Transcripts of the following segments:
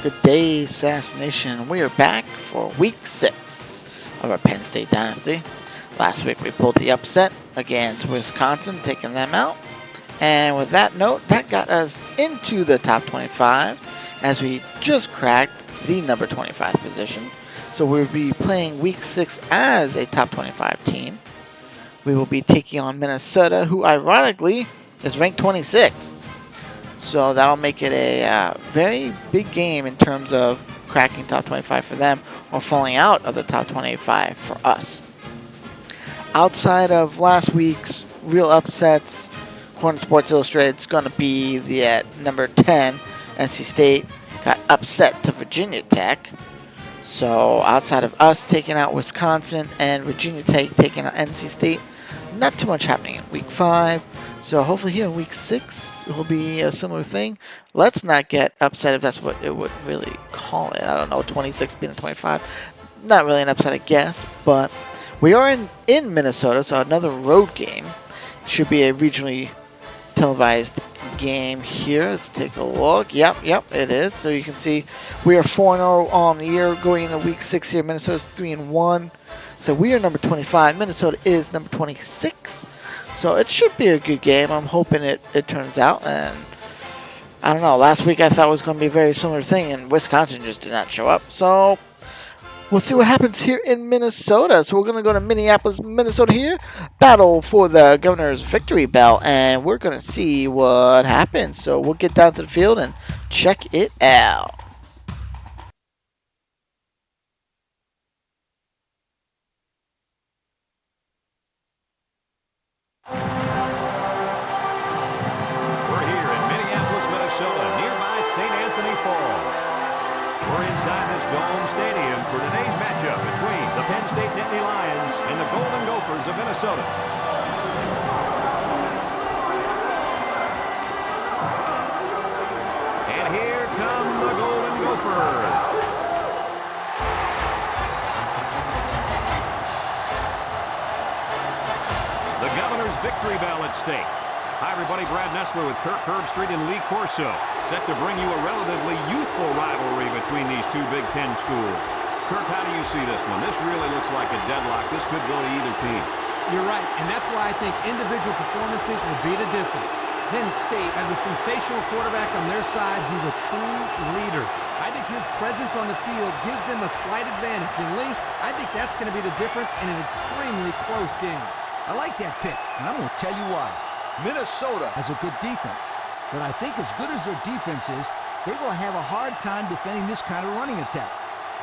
Good day, SAS Nation. We are back for week 6 of our Penn State Dynasty. Last week we pulled the upset against Wisconsin, taking them out. And with that note, that got us into the top 25 as we just cracked the number 25 position. So we'll be playing week 6 as a top 25 team. We will be taking on Minnesota, who ironically is ranked 26. So that'll make it a very big game in terms of cracking top 25 for them or falling out of the top 25 for us. Outside of last week's real upsets, according to Sports Illustrated, it's going to be the number 10, NC State, got upset to Virginia Tech. So outside of us taking out Wisconsin and Virginia Tech taking out NC State, not too much happening in week 5. So hopefully here in week 6 will be a similar thing. Let's not get upset if that's what it would really call it. I don't know, 26 being a 25. Not really an upset, I guess. But we are in Minnesota, so another road game. Should be a regionally televised game here. Let's take a look. Yep, it is. So you can see we are 4-0 on the year going into week 6 here. Minnesota's 3-1. So we are number 25. Minnesota is number 26. So it should be a good game. I'm hoping it turns out. And I don't know. Last week I thought it was going to be a very similar thing, and Wisconsin just did not show up. So we'll see what happens here in Minnesota. So we're going to go to Minneapolis, Minnesota here. Battle for the Governor's Victory Bell. And we're going to see what happens. So we'll get down to the field and check it out. Penn State Nittany Lions and the Golden Gophers of Minnesota. And here come the Golden Gophers. The Governor's Victory Bell at stake. Hi everybody, Brad Nessler with Kirk Herbstreit and Lee Corso, set to bring you a relatively youthful rivalry between these two Big Ten schools. Kirk, how do you see this one? This really looks like a deadlock. This could go to either team. You're right, and that's why I think individual performances will be the difference. Penn State has a sensational quarterback on their side who's a true leader. I think his presence on the field gives them a slight advantage. And Lee, I think that's going to be the difference in an extremely close game. I like that pick, and I'm going to tell you why. Minnesota has a good defense, but I think as good as their defense is, they will have a hard time defending this kind of running attack.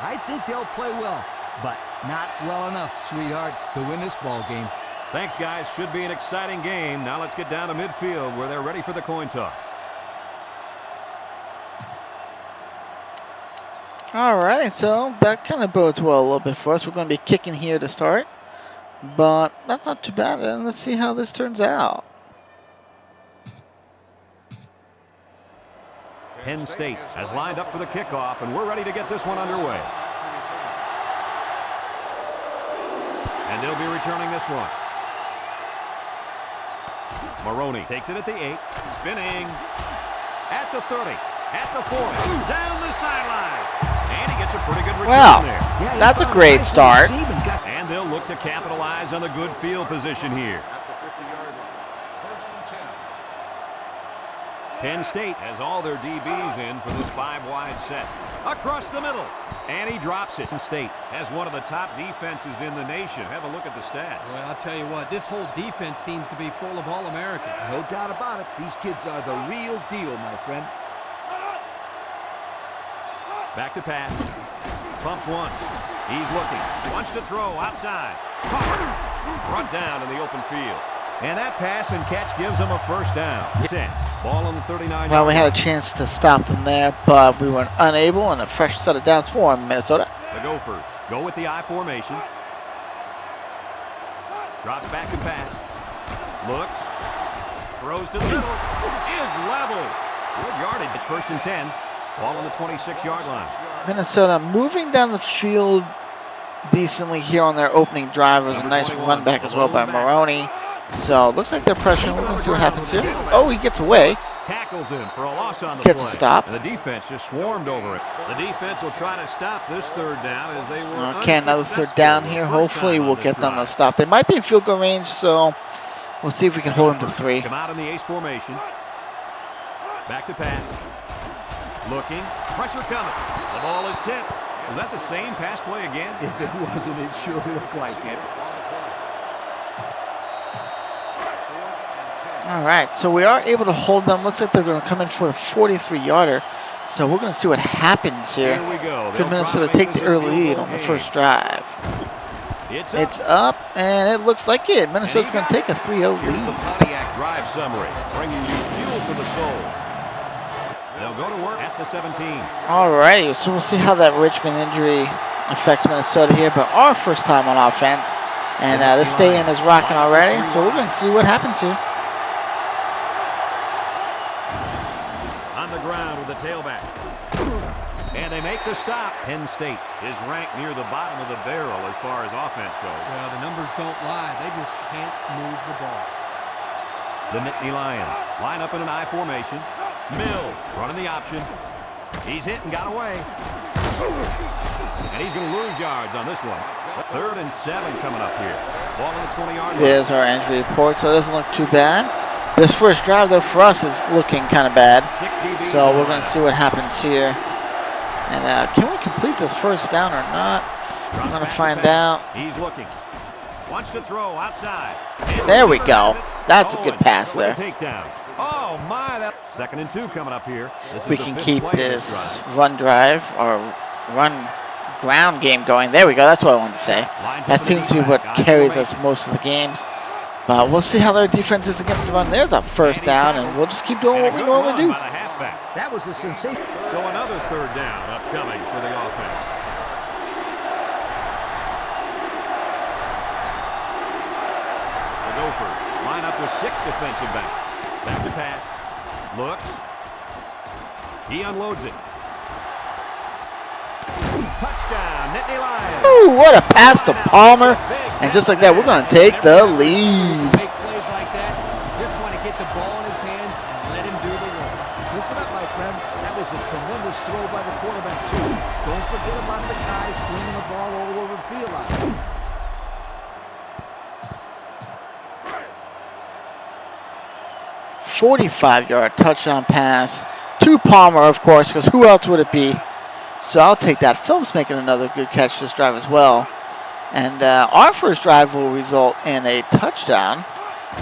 I think they'll play well, but not well enough, sweetheart, to win this ball game. Thanks, guys. Should be an exciting game. Now let's get down to midfield where they're ready for the coin toss. All right, so that kind of bodes well a little bit for us. We're going to be kicking here to start, but that's not too bad. And let's see how this turns out. Penn State has lined up for the kickoff, and we're ready to get this one underway. And they'll be returning this one. Maroney takes it at the 8, spinning at the 30, at the 40, down the sideline. And he gets a pretty good return there. Yeah, that's a great start. And they'll look to capitalize on the good field position here. Penn State has all their DBs in for this 5-wide set. Across the middle, and he drops it. Penn State has one of the top defenses in the nation. Have a look at the stats. Well, I'll tell you what, this whole defense seems to be full of All-Americans. No doubt about it. These kids are the real deal, my friend. Back to pass. Pumps once. He's looking. Wants to throw outside. Brought down in the open field. And that pass and catch gives them a first down. 10. Ball on the 39. Well, we had a chance to stop them there, but we were unable, and a fresh set of downs for Minnesota. The Gophers go with the I formation. Drops back and pass. Looks. Throws to the middle. Is level. Good yardage. It's 1st and 10. Ball on the 26-yard line. Minnesota moving down the field decently here on their opening drive. It was a nice run back as well by Maroney. So looks like they're pressuring. We're going to see what happens here. Oh, he gets away. Tackles him for a loss on the Gets play. a stop. And the defense just swarmed over it. The defense will try to stop this third down as they were Okay, another third down here. Hopefully we'll get them to stop. They might be in field goal range, so we'll see if we can hold them to 3. Come out in the ace formation. Back to pass. Looking. Pressure coming. The ball is tipped. Was that the same pass play again? If it wasn't, it sure looked like it. All right, so we are able to hold them. Looks like they're going to come in for the 43-yarder. So we're going to see what happens here. Here we go. Could Minnesota take the early lead on the first drive? It's up, and it looks like it. Minnesota's going to take a 3-0 Here's the lead. Pontiac drive summary, bringing you fuel for the soul. They'll go to work at the 17. All right, so we'll see how that Richmond injury affects Minnesota here. But our first time on offense, and the stadium is rocking already. So we're going to see what happens here. On the ground with the tailback. And they make the stop. Penn State is ranked near the bottom of the barrel as far as offense goes. Well, the numbers don't lie. They just can't move the ball. The Nittany Lions line up in an I formation. Mills running the option. He's hit and got away. And he's going to lose yards on this one. 3rd and 7 coming up here. Ball on the 20-yard line. There's our injury report, so it doesn't look too bad. This first drive, though, for us is looking kind of bad. So we're going to see what happens here. And can we complete this first down or not? I'm going to find out. He's looking. Wants to throw outside. There we go. That's a good pass there. Takedown. Oh, my. 2nd and 2 coming up here. We can keep this run drive or run ground game going. There we go. That's what I wanted to say. That seems to be what carries us most of the games. But we'll see how their defense is against the run. There's a first down, and we'll just keep doing what we normally do. That was a sensation. So another 3rd down upcoming for the offense. The Gophers line up with 6 defensive backs. Back to pass. Looks. He unloads it. Touchdown, Nittany Lions. Ooh, what a pass to Palmer. And just like that, we're going to take the lead. Make plays like that. You just want to get the ball in his hands and let him do the work. Listen up, my friend. That was a tremendous throw by the quarterback, too. Don't forget about the guy swinging the ball all over the field out there. 45-yard touchdown pass to Palmer, of course, because who else would it be? So I'll take that. Phillips making another good catch this drive as well. And our first drive will result in a touchdown.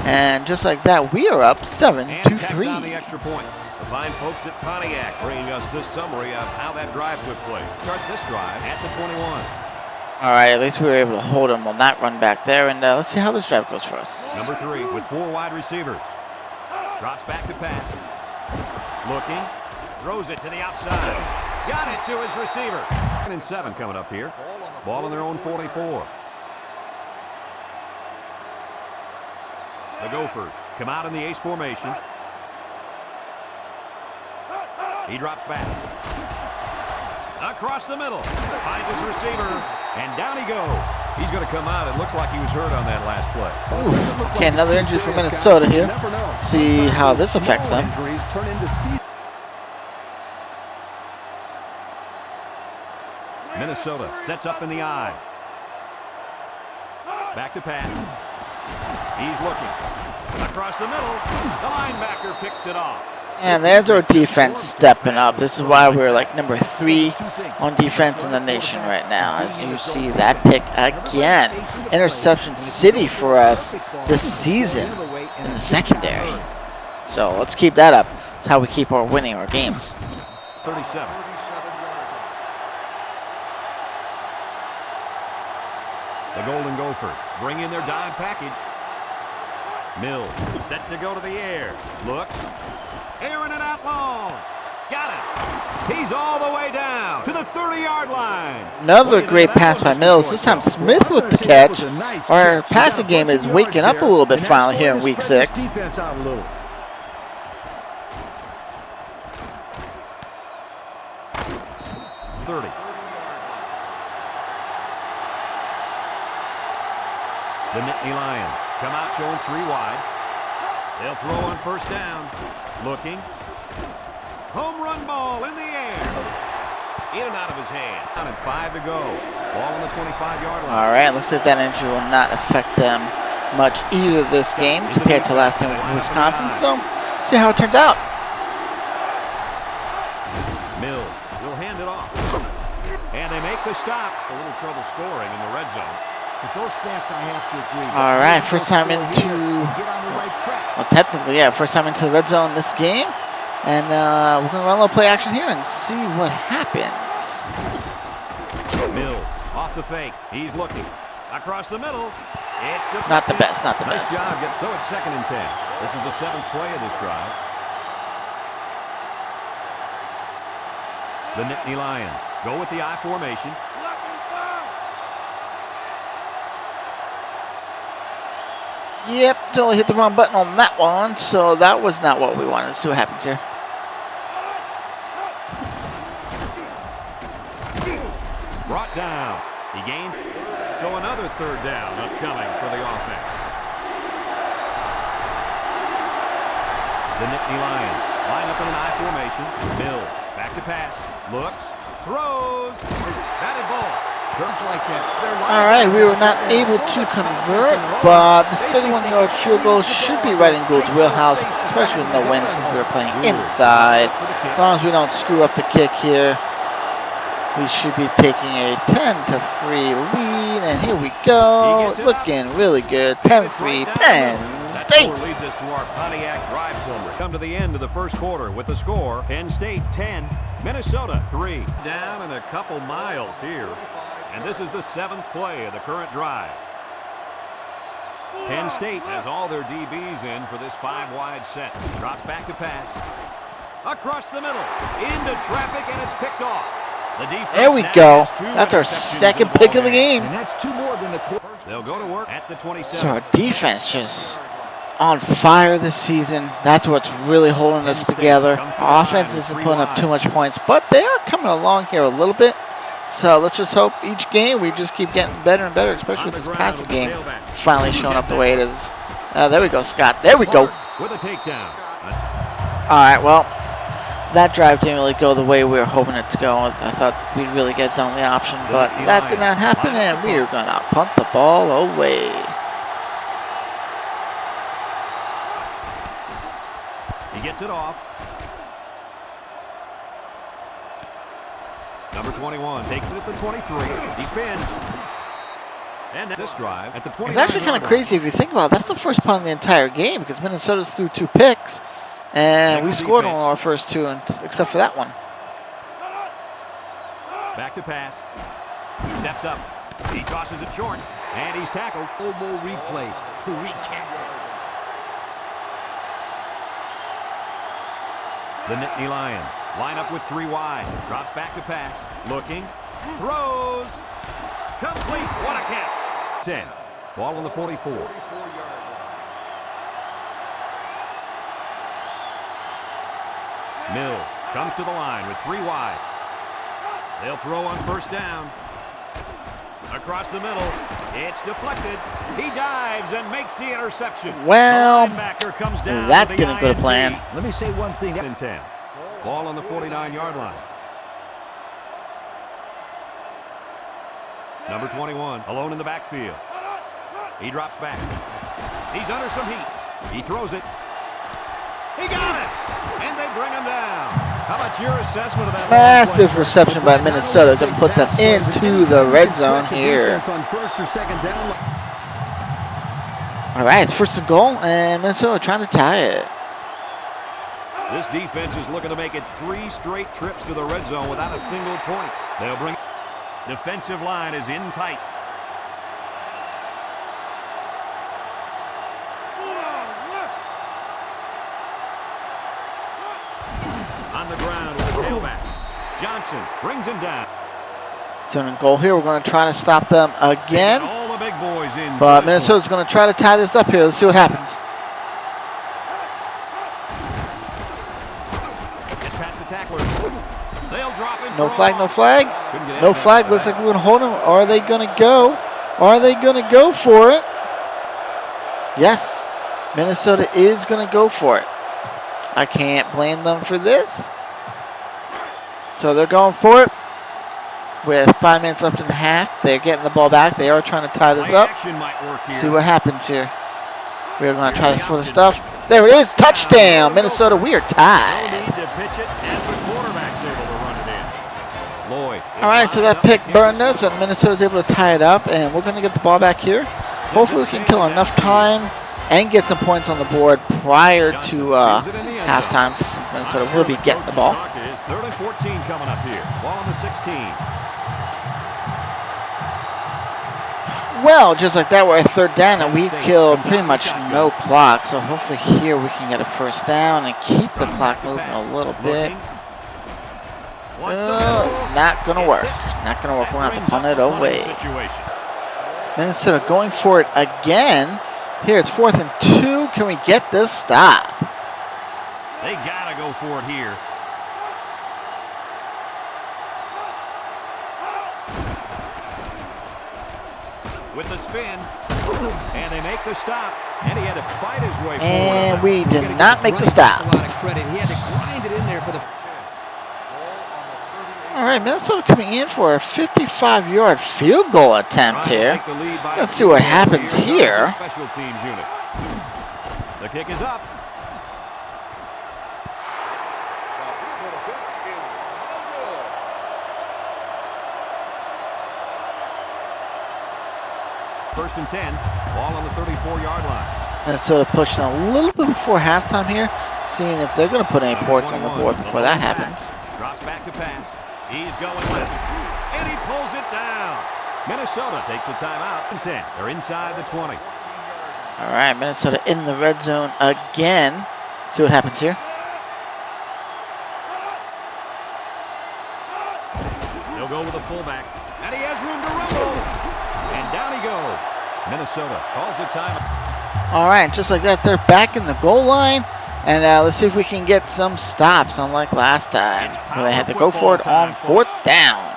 And just like that, we are up 7-3. On the extra point. The fine folks at Pontiac bringing us this summary of how that drive took place. Start this drive at the 21. All right, at least we were able to hold him. We'll not run back there. And let's see how this drive goes for us. Number 3 with 4 wide receivers. Drops back to pass. Looking. Throws it to the outside. Got it to his receiver. 2nd and 7 coming up here. Ball on their own 44. The Gophers come out in the ace formation. He drops back. Across the middle. Finds his receiver. And down he goes. He's going to come out. It looks like he was hurt on that last play. Ooh, okay, another injury for Minnesota here. See how this affects them. Minnesota sets up in the eye. Back to pass. He's looking. Across the middle. The linebacker picks it off. And there's our defense stepping up. This is why we're like number 3 on defense in the nation right now. As you see that pick again. Interception city for us this season in the secondary. So let's keep that up. That's how we keep our winning our games. 37. The Golden Gophers bring in their dime package. Mills set to go to the air. Looks. Airing it out long. Got it. He's all the way down to the 30-yard line. Another great pass by Mills. This time Smith with the catch. Our passing game is waking up a little bit finally here in week 6. Defense out a little. The Nittany Lions come out showing 3 wide. They'll throw on first down. Looking. Home run ball in the air. In and out of his hand. Down at 5 to go. Ball on the 25-yard line. All right, looks like that injury will not affect them much either this game compared to last game with Wisconsin. So, see how it turns out. Mills will hand it off. And they make the stop. A little trouble scoring in the red zone. With those stats, I have to agree. All right, first time into, Get on the right track. well, technically, yeah, first time into the red zone this game. And we're going to run a little play action here and see what happens. Mills off the fake. He's looking. Across the middle. It's Not the best, not the nice best. job. So it's 2nd and 10. This is the 7th play of this drive. The Nittany Lions go with the I formation. Yep, totally hit the wrong button on that one, so that was not what we wanted. Let's see what happens here. Brought down. He gained. So another 3rd down upcoming for the offense. The Nittany Lions line up in an I formation. Mill back to pass. Looks. Throws. Batted ball. Like that. All right, we were not able to convert, but this 31-yard field goal should be right in Gould's wheelhouse, especially with no wind since we were playing inside. As long as we don't screw up the kick here, we should be taking a 10-3 lead, and here we go, looking really good. 10-3 Penn State. That leads us to our Pontiac drive summary. Come to the end of the first quarter with the score: Penn State 10, Minnesota 3. Down and a couple miles here. And this is the 7th play of the current drive. Penn State has all their DBs in for this 5-wide set. Drops back to pass. Across the middle. Into traffic, and it's picked off. The defense There we now go. has 2 That's our interceptions 2nd in the pick of the ballgame. game. And that's 2 more than the quarter. They'll go to work at the 27. So our defense just on fire this season. That's what's really holding us together. Our offense isn't putting up too much points, but they are coming along here a little bit. So let's just hope each game we just keep getting better and better, especially with this passing game finally showing up the way it is. There we go, Scott. There we go. With a takedown. All right, well, that drive didn't really go the way we were hoping it to go. I thought we'd really get down the option, but that did not happen, and we are going to punt the ball away. He gets it off. Number 21 takes it at the 23. He spins. And this drive at the 20. It's actually kind of crazy if you think about it. That's the first punt of the entire game because Minnesota's threw 2 picks, and we scored on our first 2, except for that one. Back to pass. He steps up. He tosses it short, and he's tackled. Oboe replay to recap. The Nittany Lions line up with 3 wide. Drops back to pass. Looking. Throws. Complete. What a catch. 10. Ball on the 44. Mills comes to the line with 3 wide. They'll throw on first down. Across the middle. It's deflected. He dives and makes the interception. Well, The linebacker comes down that with the didn't go to INT. plan. Let me say one thing. 10. Ball on the 49-yard line. Number 21, alone in the backfield. He drops back. He's under some heat. He throws it. He got it! And they bring him down. How about your assessment of that? Massive reception by Minnesota. Going to put them into the red zone here. On first or second down. All right, it's 1st and goal, and Minnesota trying to tie it. This defense is looking to make it 3 straight trips to the red zone without a single point. They'll bring. Defensive line is in tight. On the ground with the tailback. Johnson brings him down. 3rd and goal here. We're going to try to stop them again, All the big boys in. but Minnesota's going to try to tie this up here. Let's see what happens. Gets past the tacklers. They'll drop him. No flag, no flag. No flag. Looks like we're going to hold him. Are they going to go? Are they going to go for it? Yes. Minnesota is going to go for it. I can't blame them for this. So they're going for it. With 5 minutes left in the half, they're getting the ball back. They are trying to tie this up. See what happens here. We're going to try to flip the stuff. There it is. Touchdown, Minnesota. We are tied. All right, so that pick burned us, and Minnesota's able to tie it up, and we're going to get the ball back here. Hopefully we can kill enough time and get some points on the board prior to halftime, since Minnesota will be getting the ball. 3rd and 14 coming up here. Ball on the 16. Well, just like that, we're at 3rd down, and we killed pretty much no clock. So hopefully here we can get a 1st down and keep the clock moving a little bit. Not going to work. Not going to work. We're going to have to punt it away. Minnesota going for it again. Here it's 4th and 2. Can we get this stop? They got to go for it here. With the spin, and they make the stop, and he had to fight his way forward. And we did not make the stop. A lot of credit. He had to grind it in there for the. All right, Minnesota coming in for a 55-yard field goal attempt here. Let's see what happens here. Special teams unit. The kick is up. First and 10, ball on the 34-yard line. Minnesota pushing a little bit before halftime here, seeing if they're going to put any points on the board before that happens. Drops back to pass. He's going left, and he pulls it down. Minnesota takes a timeout. 10. They're inside the 20. All right, Minnesota in the red zone again. See what happens here. He'll go with the fullback, and he has room to rumble. And down he goes. Minnesota calls a timeout. All right, just like that, they're back in the goal line. And let's see if we can get some stops, unlike last time, where they had to go for it on 4th down.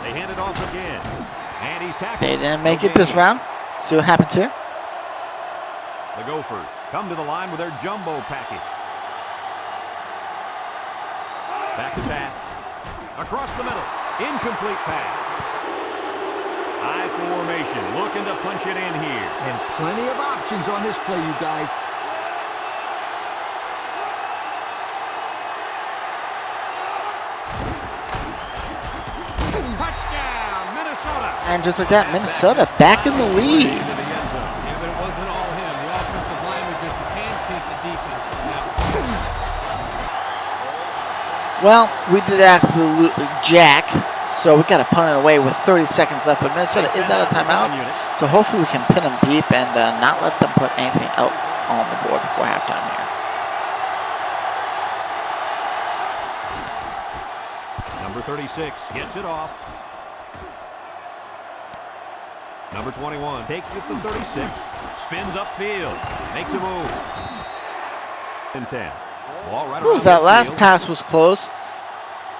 They hand it off again. And he's tackled. They didn't make it this round. See what happens here. The Gophers come to the line with their jumbo package. Back to pass. Across the middle. Incomplete pass. High formation, looking to punch it in here. And plenty of options on this play, you guys. Touchdown, Minnesota. And just like that, Minnesota back in the lead. Yeah, but it wasn't all him. The offensive line was just pancaked the defense on that one. Well, we did absolutely jack. So we got to punt it away with 30 seconds left. But Minnesota is out of timeouts. So hopefully we can pin them deep and not let them put anything else on the board before halftime here. Number 36 gets it off. Number 21 takes it to 36. Spins upfield. Makes a move. And 10. Ball right around That last midfield. pass was close.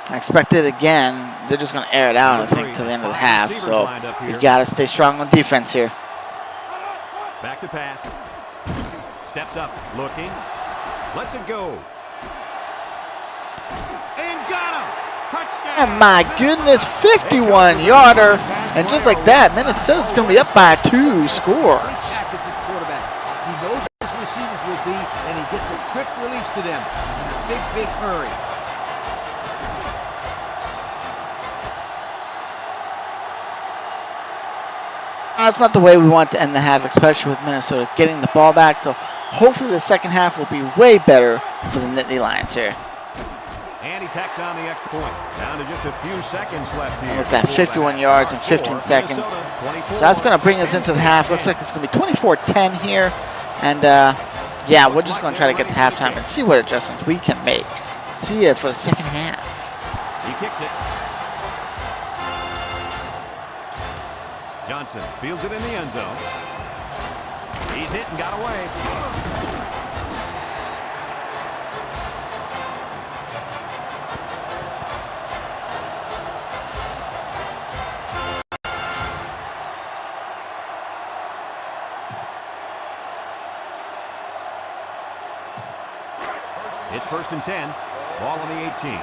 I expected again. They're just going to air it out, I think, to the end of the half. So we got to stay strong on defense here. Back to pass. Steps up, looking. Lets it go. And got him. Touchdown. And my goodness, 51-yarder. And just like that, Minnesota's going to be up by 2 scores. Package at quarterback. He knows where his receivers will be, and he gets a quick release to them in a big, big hurry. That's not the way we want to end the half, especially with Minnesota getting the ball back. So hopefully the second half will be way better for the Nittany Lions here. And he tacks on the extra point. Down to just a few seconds left here. With that 51 yards in 15 seconds. So that's going to bring us into the half. Looks like it's going to be 24-10 here. And yeah, we're just going to try to get to halftime and see what adjustments we can make. See it for the second half. He kicks it. Johnson fields it in the end zone. He's hit and got away. It's 1st and 10. Ball on the 18.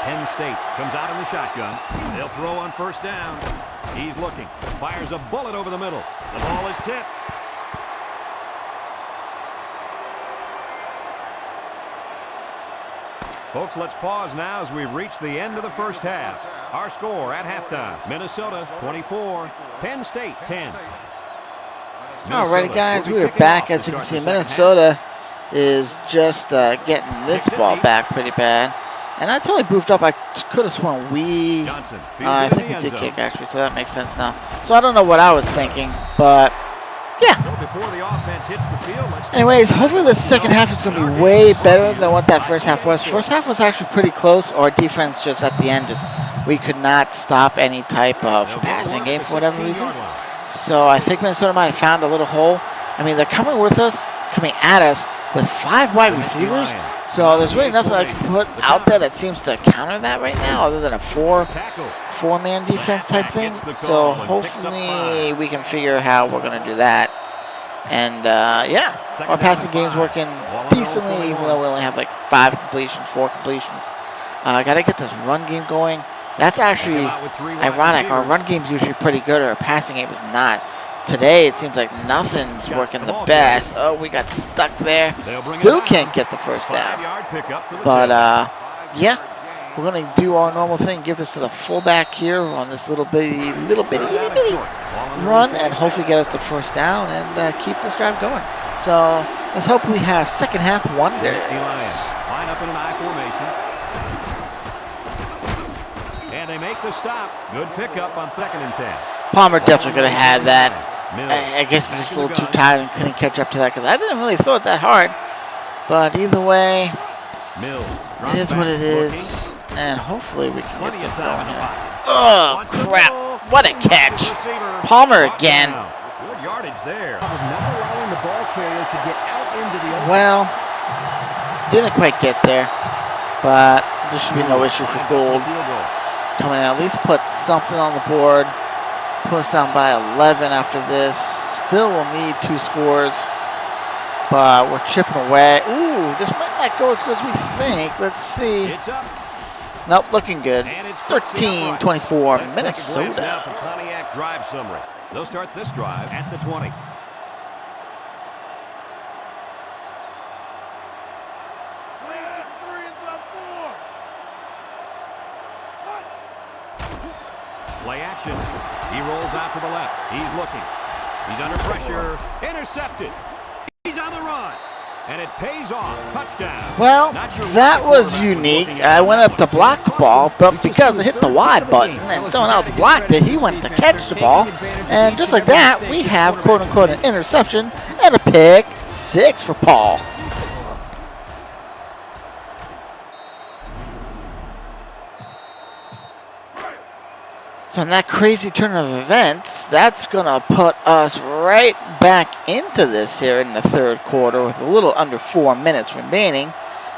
Penn State comes out in the shotgun. They'll throw on 1st down. He's looking. Fires a bullet over the middle. The ball is tipped. Folks, let's pause now as we've reached the end of the first half. Our score at halftime, Minnesota 24, Penn State 10. Alrighty, guys, we are back. As you can see, Minnesota is just getting this ball back pretty bad. And I totally boofed up. I could have sworn I think we did kick, actually, so that makes sense now. So I don't know what I was thinking, but yeah. Anyways, hopefully the second half is going to be way better than what that first half was. First half was actually pretty close. Our defense just at the end, we could not stop any type of passing game for whatever reason. So I think Minnesota might have found a little hole. I mean, they're coming at us with 5 wide receivers. So there's really nothing I can put out there that seems to counter that right now, other than a four-man defense type thing. So hopefully we can figure how we're going to do that. And yeah, our passing game's working decently, even though we only have like 4 completions. Got to get this run game going. That's actually ironic. Our run game's usually pretty good, or our passing game is not. Today, it seems like nothing's working the best. Oh, we got stuck there. Still can't get the first down. But, yeah, we're going to do our normal thing. Give this to the fullback here on this little bitty run, and hopefully get us the first down and keep this drive going. So let's hope we have second half wonders. Line up in an I formation. And they make the stop. Good pickup on 2nd and 10. Palmer definitely could have had that. I guess he's just a little too tired and couldn't catch up to that because I didn't really throw it that hard. But either way, it is what it is. And hopefully we can get some going here. Oh, crap. What a catch. Palmer again. Good yardage there. Well, didn't quite get there. But there should be no issue for Gould coming out. At least put something on the board. Put us down by 11 after this. Still will need 2 scores. But we're chipping away. Ooh, this might not go as good as we think. Let's see. Nope, looking good. 13-24, Minnesota. Pontiac drive summary. They'll start this drive at the 20. Play action. He rolls out to the left. He's looking. He's under pressure. Intercepted. He's on the run. And it pays off. Touchdown. Well, that was unique. I went up to block the ball, but because I hit the Y button and someone else blocked it, he went to catch the ball. And just like that, we have, quote-unquote, an interception and a pick 6 for Paul. So in that crazy turn of events, that's going to put us right back into this here in the third quarter with a little under 4 minutes remaining.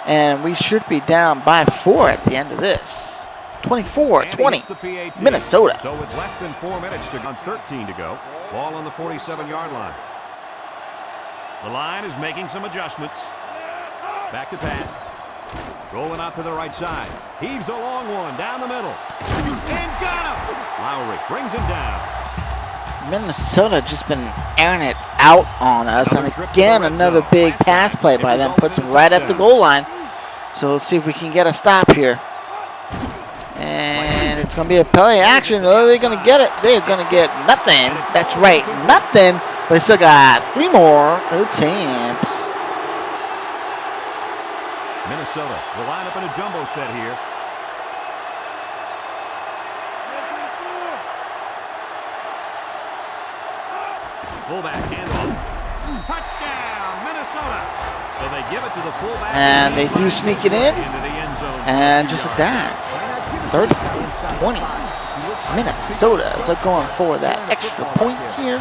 And we should be down by 4 at the end of this. 24-20, Minnesota. So with less than 4 minutes to go, 13 to go, ball on the 47-yard line. The line is making some adjustments. Back to pass. Rolling out to the right side. Heaves a long one down the middle. And got him! Lowry brings him down. Minnesota just been airing it out on us. And again, another big pass play by them. Puts him right at the goal line. So let's see if we can get a stop here. And it's going to be a play action. Oh, they're going to get it. They're going to get nothing. That's right, nothing. But they still got 3 more attempts. Minnesota will line up in a jumbo set here. Fullback handoff. Touchdown, Minnesota. So they give it to the fullback. And they do sneak it in. Into the end zone. And just like that, 30-20. Minnesota is going for that extra point here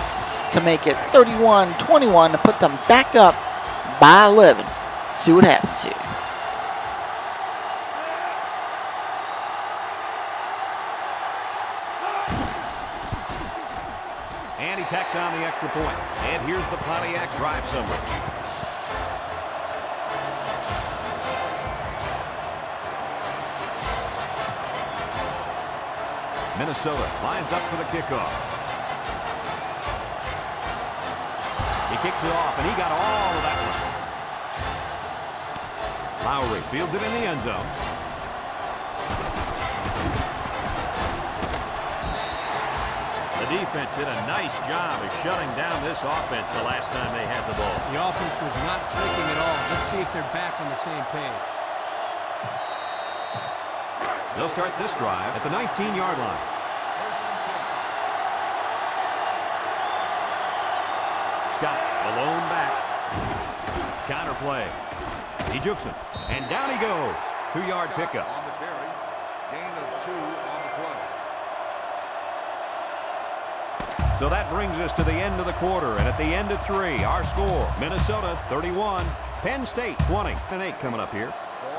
to make it 31-21 to put them back up by 11. See what happens here. And he tacks on the extra point. And here's the Pontiac drive summary. Minnesota lines up for the kickoff. He kicks it off, and he got all of that one. Lowry fields it in the end zone. The defense did a nice job of shutting down this offense the last time they had the ball. The offense was not clicking at all. Let's see if they're back on the same page. They'll start this drive at the 19-yard line. Scott alone back. Counter play. He jukes him, and down he goes. 2-yard pickup. On the carry. Gain of 2 on the play. So that brings us to the end of the quarter, and at the end of 3, our score: Minnesota 31, Penn State 20. And 8 coming up here.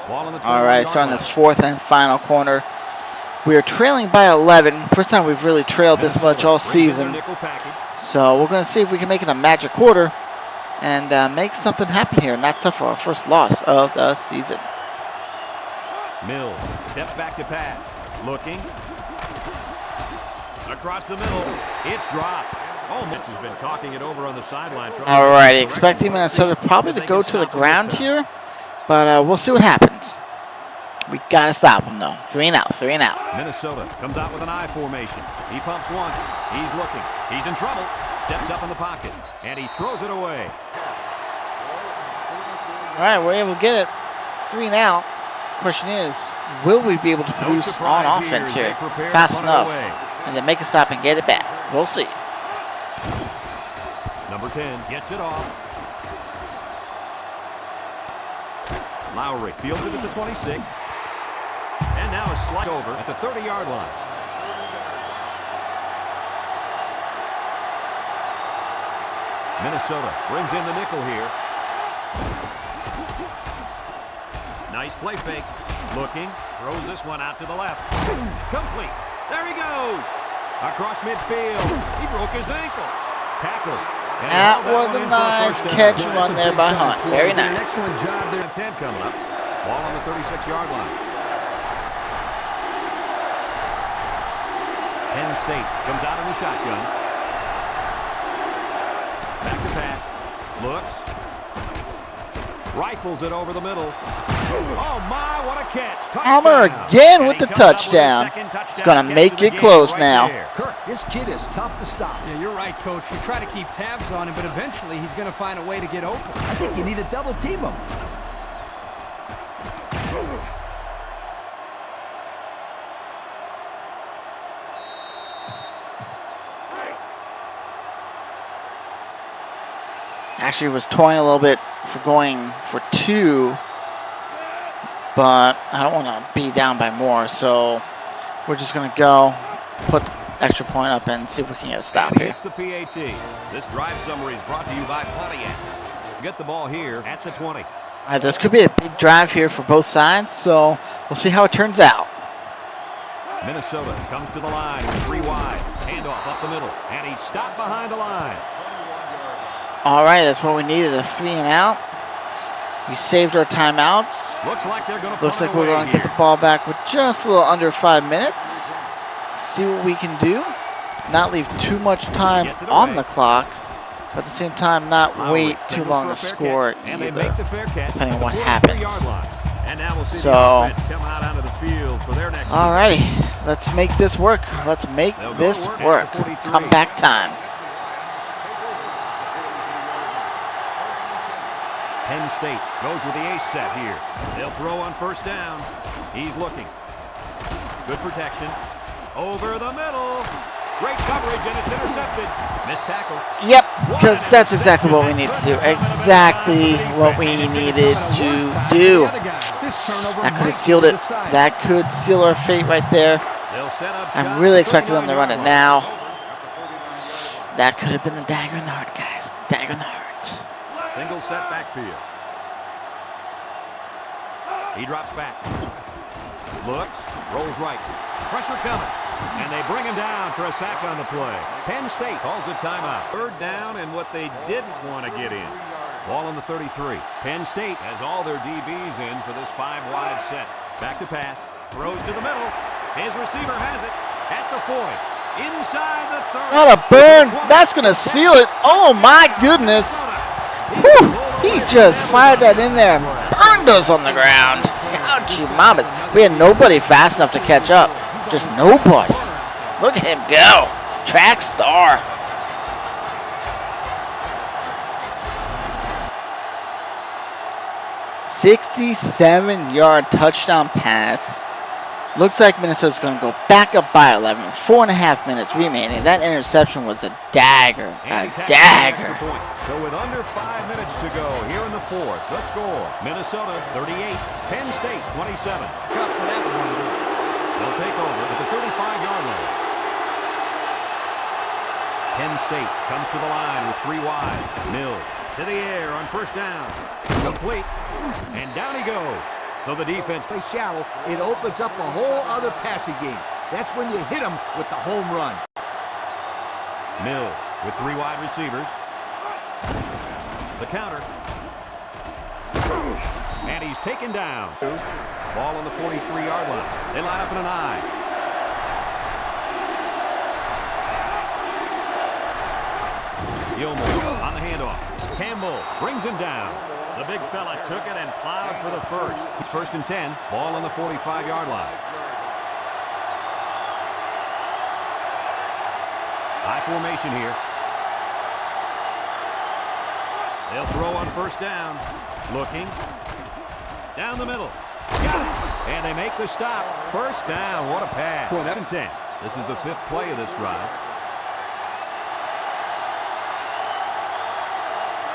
Ball on the All right, starting this 4th and final corner. We are trailing by 11. First time we've really trailed this much all season. So we're going to see if we can make it a magic quarter and make something happen here, not suffer our first loss of the season. Mills steps back to pass. Looking. Across the middle. It's dropped. Oh, Mitch has been talking it over on the sideline. All right, expecting Minnesota probably to go to the ground here, but we'll see what happens. We got to stop them, though. 3 and out, 3 and out. Minnesota comes out with an I formation. He pumps once. He's looking. He's in trouble. Steps up in the pocket, and he throws it away. All right, we're able to get it 3 and out. Question is, will we be able to produce on offense here fast enough and then make a stop and get it back? We'll see. Number 10 gets it off. Lowry fields it at the 26. And now a slide over at the 30-yard line. Minnesota brings in the nickel here. Nice play fake. Looking. Throws this one out to the left. Complete. There he goes. Across midfield. He broke his ankles. Tackle. That was a nice catch run there by Hunt. Very nice. Excellent job there. 10 coming up. Ball on the 36-yard line. Penn State comes out in the shotgun. Back to pass. Looks. Rifles it over the middle. Oh, my, what a catch. Almer again with the touchdown. It's going to make it close now. Kirk, this kid is tough to stop. Yeah, you're right, Coach. You try to keep tabs on him, but eventually he's going to find a way to get open. I think you need to double team him. Actually was toying a little bit for going for 2, but I don't want to be down by more, so we're just going to go put the extra point up and see if we can get a stop here. It's the PAT. This drive summary is brought to you by Pontiac. Get the ball here at the 20. All right, this could be a big drive here for both sides, so we'll see how it turns out. Minnesota comes to the line with 3 wide. Handoff up the middle, and he's stopped behind the line. All right, that's what we needed, a 3 and out. We saved our timeouts. Looks like they're going to Looks like we're going to get the ball back with just a little under 5 minutes. See what we can do. Not leave too much time on the clock, but at the same time not wait too long to score either, depending on what happens. So, alrighty, let's make this work. Let's make this work. Comeback time. Penn State goes with the ace set here. They'll throw on first down. He's looking. Good protection. Over the middle. Great coverage, and it's intercepted. Missed tackle. Yep, because that's exactly what we need to do. Exactly what we needed to do. That could have sealed it. That could seal our fate right there. I'm really expecting them to run it now. That could have been the dagger in the heart, guys. Dagger in the heart. Single set backfield. He drops back. Looks, rolls right. Pressure coming. And they bring him down for a sack on the play. Penn State calls a timeout. Third down and what they didn't want to get in. Ball on the 33. Penn State has all their DBs in for this 5-wide set. Back to pass. Throws to the middle. His receiver has it at the 40. Inside the 30. Not a burn. That's going to seal it. Oh, my goodness. Whew. He just fired that in there and burned us on the ground. Ouchie mamas. We had nobody fast enough to catch up. Just nobody. Look at him go. Track star. "67-yard touchdown pass." Looks like Minnesota's going to go back up by 11 with 4.5 minutes remaining. That interception was a dagger. A dagger. So with under 5 minutes to go here in the fourth, the score, Minnesota 38, Penn State 27. They'll take over at the 35-yard line. Penn State comes to the line with 3 wide. Mills to the air on first down. Complete. And down he goes. So the defense Play shallow. It opens up a whole other passing game. That's when you hit them with the home run. Mills with 3 wide receivers. The counter. And he's taken down. Ball on the 43-yard line. They line up in an I. Gilmore on the handoff. Campbell brings him down. The big fella took it and plowed for the first. It's 1st and 10. Ball on the 45-yard line. High formation here. They'll throw on first down. Looking. Down the middle. Got it. And they make the stop. First down. What a pass. 1st and 10. This is the 5th play of this drive.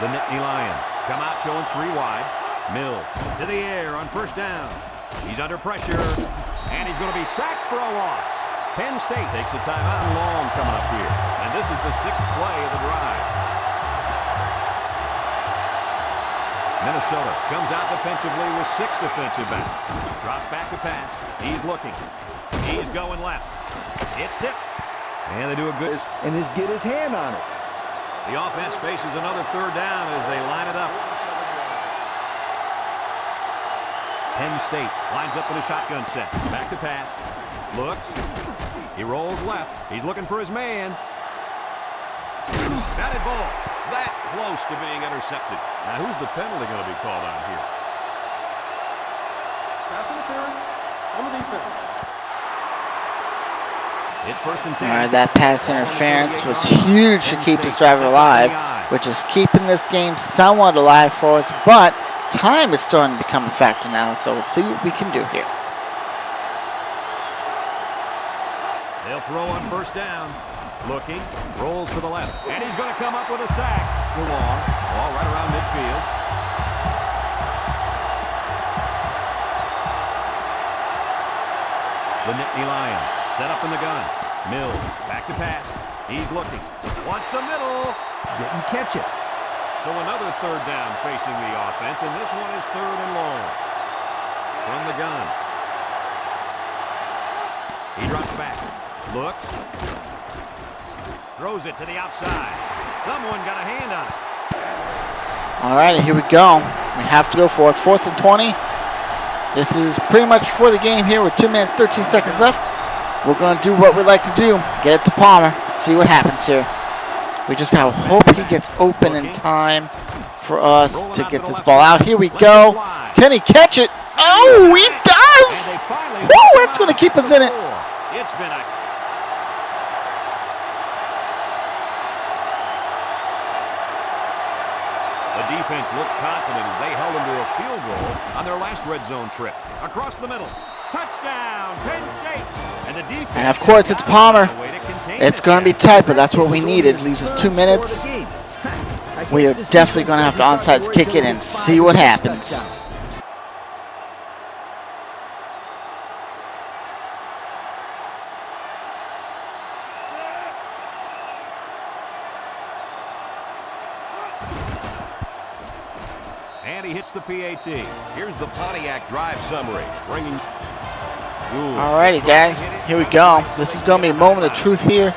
The Nittany Lions come out showing 3 wide. Mills to the air on first down. He's under pressure. And he's going to be sacked for a loss. Penn State takes a timeout. Long coming up here. And this is the 6th play of the drive. Minnesota comes out defensively with 6 defensive backs. Drops back to pass. He's looking. He's going left. It's tipped. And they do a good. And just get his hand on it. The offense faces another 3rd down as they line it up. Penn State lines up in a shotgun set. Back to pass. Looks. He rolls left. He's looking for his man. Batted ball. That close to being intercepted. Now, who's the penalty going to be called on here? Pass interference on the defense. It's 1st and 10. All right, that pass interference was huge to keep this drive alive, which is keeping this game somewhat alive for us, but time is starting to become a factor now, so let's see what we can do here. They'll throw on first down. Looking, rolls to the left, and he's going to come up with a sack. Go long, ball right around midfield. The Nittany Lions set up in the gun. Mills back to pass. He's looking. Wants the middle. Didn't catch it. So another 3rd down facing the offense, and this one is 3rd and long. From the gun. He drops back. Looks. Throws it to the outside. Someone got a hand on it. All right, here we go. We have to go for it. 4th and 20. This is pretty much for the game here with 2 minutes, 13 seconds left. We're going to do what we like to do. Get it to Palmer. See what happens here. We just got to hope he gets open in time for us to get this ball out. Here we go. Can he catch it? Oh, he does! Woo, that's going to keep us in it. It's been a... The defense looks confident as they held them to a field goal on their last red zone trip. Across the middle. Touchdown, Penn State. And the defense... And of course, it's Palmer. It's going to be tight, but that's what we needed. Leaves us 2 minutes. We are definitely going to have to onside kick it and see what happens. And he hits the PAT. Here's the Pontiac drive summary. schools. Alrighty, guys, here we go. This is going to be a moment of truth here.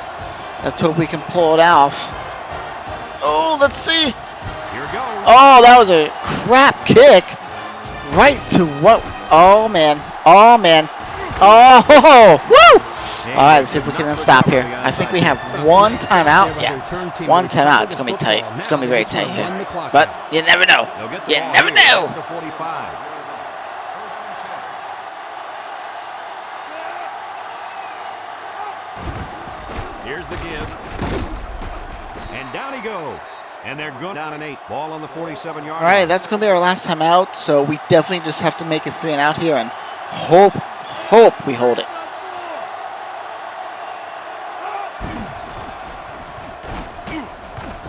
Let's hope we can pull it off. Oh, let's see. Here it goes. Oh, that was a crap kick. Right to what? Oh, man. Oh, man. Oh, woo! All right, let's see if we can stop here. I think we have one timeout. Yeah, one timeout. It's going to be tight. It's going to be very tight here. But you never know. You never know. Here's the give. And down he goes. And they're going down an 8. Ball on the 47-yard line. All right, that's going to be our last time out. So we definitely just have to make it 3 and out here and hope we hold it.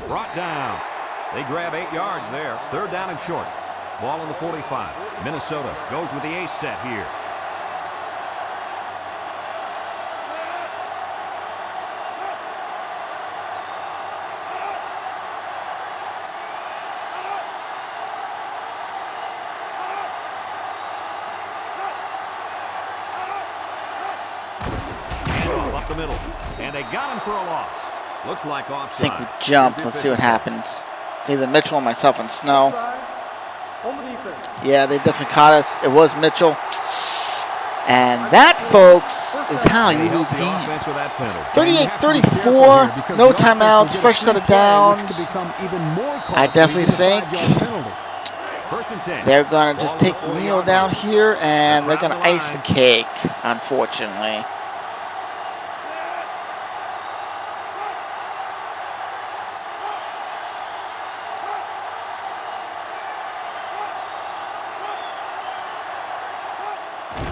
Brought down. They grab 8 yards there. 3rd down and short. Ball on the 45. Minnesota goes with the ace set here. Up the middle. And they got him for a loss. Looks like offside. I think we jumped. Let's see what happens. It's either Mitchell or myself in snow. On the defense. Yeah, they definitely caught us. It was Mitchell. And that, folks, is how you lose a game. 38-34, no timeouts, fresh set of downs. I definitely think they're going to just take Leo down here, and they're going to ice the cake, unfortunately.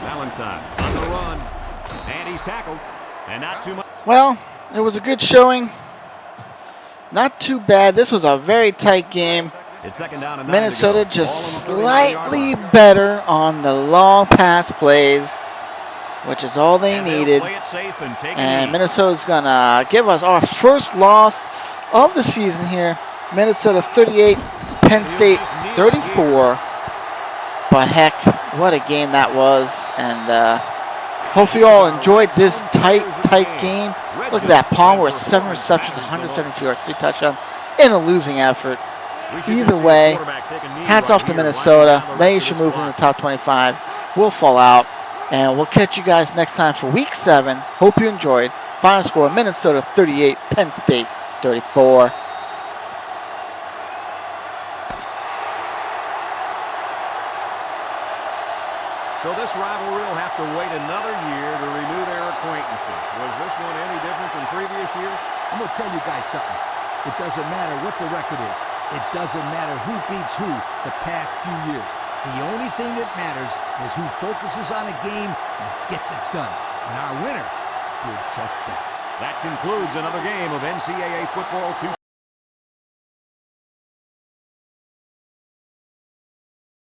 Valentine on the run, and he's tackled, and not too much. Well, it was a good showing. Not too bad. This was a very tight game. It's 2nd down and 9 Minnesota to go. just Ball on the 39-yard slightly line. better on the long pass plays, which is all they And they'll needed. play it safe and take And it easy. Minnesota's going to give us our first loss of the season here. Minnesota 38, Penn State 34. But heck, what a game that was. And hopefully you all enjoyed this tight game. Look at that. Palmer with 7 receptions, 172 yards, 3 touchdowns in a losing effort. Either way, hats off to Minnesota. They should move in the top 25. We'll fall out. And we'll catch you guys next time for Week 7. Hope you enjoyed. Final score, Minnesota 38, Penn State 34. So this rivalry will have to wait another year to renew their acquaintances. Was this one any different than previous years? I'm going to tell you guys something. It doesn't matter what the record is. It doesn't matter who beats who the past few years. The only thing that matters is who focuses on a game and gets it done. And our winner did just that. That concludes another game of NCAA Football 2015.